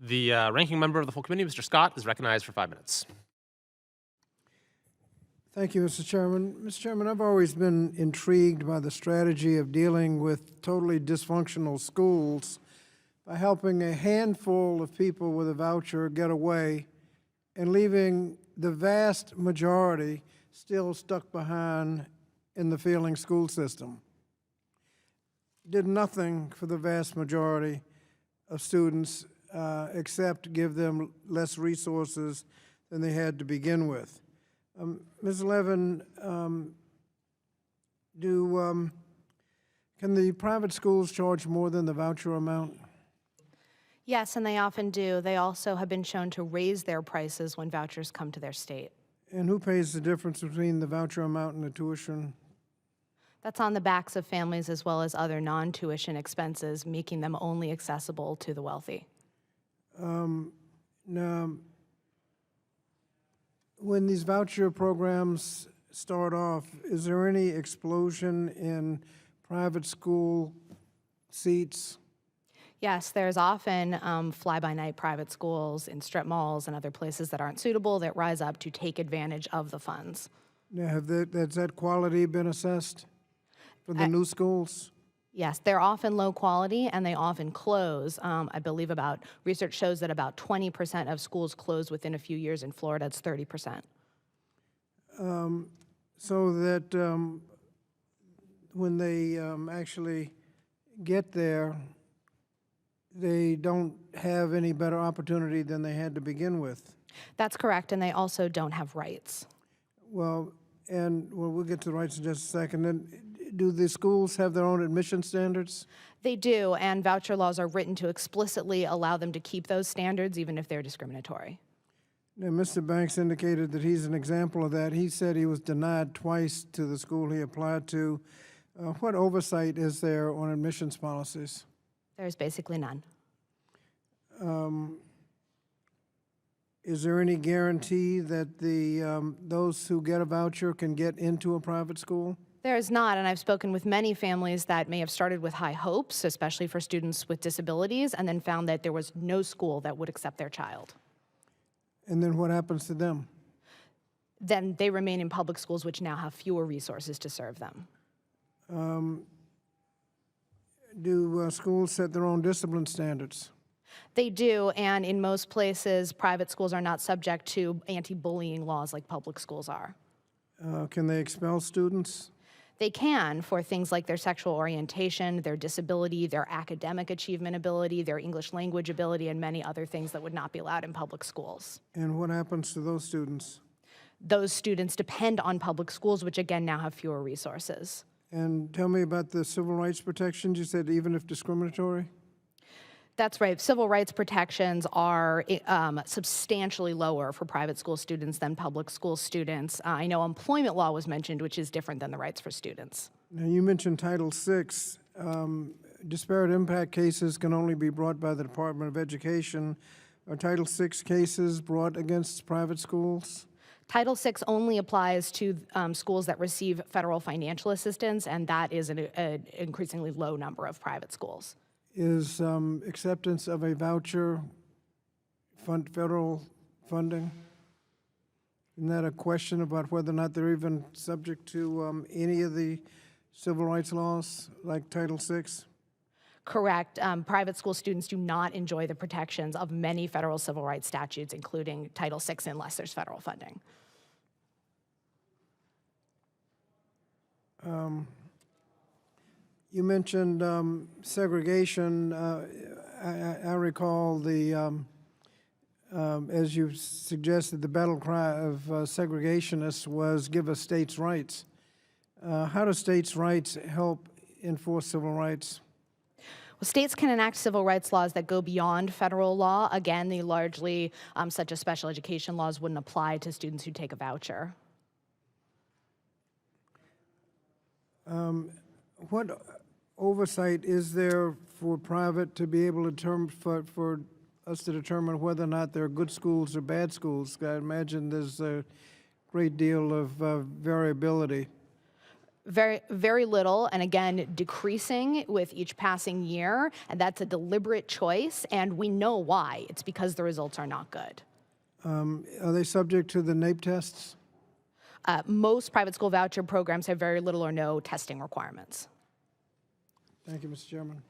The ranking member of the full committee, Mr. Scott, is recognized for 5 minutes. Thank you, Mr. Chairman. Mr. Chairman, I've always been intrigued by the strategy of dealing with totally dysfunctional schools by helping a handful of people with a voucher get away and leaving the vast majority still stuck behind in the failing school system. Did nothing for the vast majority of students except give them less resources than they had to begin with. Ms. Levin, can the private schools charge more than the voucher amount? Yes, and they often do. They also have been shown to raise their prices when vouchers come to their state. And who pays the difference between the voucher amount and the tuition? That's on the backs of families as well as other non-tuition expenses, making them only accessible to the wealthy. Now, when these voucher programs start off, is there any explosion in private school seats? Yes, there's often fly-by-night private schools in strip malls and other places that aren't suitable that rise up to take advantage of the funds. Now, has that quality been assessed for the new schools? Yes, they're often low quality and they often close. I believe research shows that about 20% of schools close within a few years. In Florida, it's 30%. So that when they actually get there, they don't have any better opportunity than they had to begin with. That's correct, and they also don't have rights. Well, we'll get to the rights in just a second. And do the schools have their own admission standards? They do, and voucher laws are written to explicitly allow them to keep those standards, even if they're discriminatory. Now, Mr. Banks indicated that he's an example of that. He said he was denied twice to the school he applied to. What oversight is there on admissions policies? There's basically none. Is there any guarantee that those who get a voucher can get into a private school? There is not, and I've spoken with many families that may have started with high hopes, especially for students with disabilities, and then found that there was no school that would accept their child. And then what happens to them? Then they remain in public schools, which now have fewer resources to serve them. Do schools set their own discipline standards? They do, and in most places, private schools are not subject to anti-bullying laws like public schools are. Can they expel students? They can for things like their sexual orientation, their disability, their academic achievement ability, their English language ability, and many other things that would not be allowed in public schools. And what happens to those students? Those students depend on public schools, which again now have fewer resources. And tell me about the civil rights protections. You said even if discriminatory? That's right. Civil rights protections are substantially lower for private school students than public school students. I know employment law was mentioned, which is different than the rights for students. Now, you mentioned Title VI. Disparate impact cases can only be brought by the Department of Education. Are Title VI cases brought against private schools? Title VI only applies to schools that receive federal financial assistance, and that is an increasingly low number of private schools. Is acceptance of a voucher federal funding? Isn't that a question about whether or not they're even subject to any of the civil rights laws like Title VI? Correct. Private school students do not enjoy the protections of many federal civil rights statutes, including Title VI, unless there's federal funding. You mentioned segregation. I recall as you suggested, the battle cry of segregationists was "Give us states' rights." How do states' rights help enforce civil rights? Well, states can enact civil rights laws that go beyond federal law. Again, they largely, such as special education laws, wouldn't apply to students who take a voucher. What oversight is there for private to be able to for us to determine whether or not they're good schools or bad schools? I imagine there's a great deal of variability. Very, very little, and again, decreasing with each passing year, and that's a deliberate choice, and we know why. It's because the results are not good. Are they subject to the NAEP tests? Most private school voucher programs have very little or no testing requirements. Thank you, Mr. Chairman.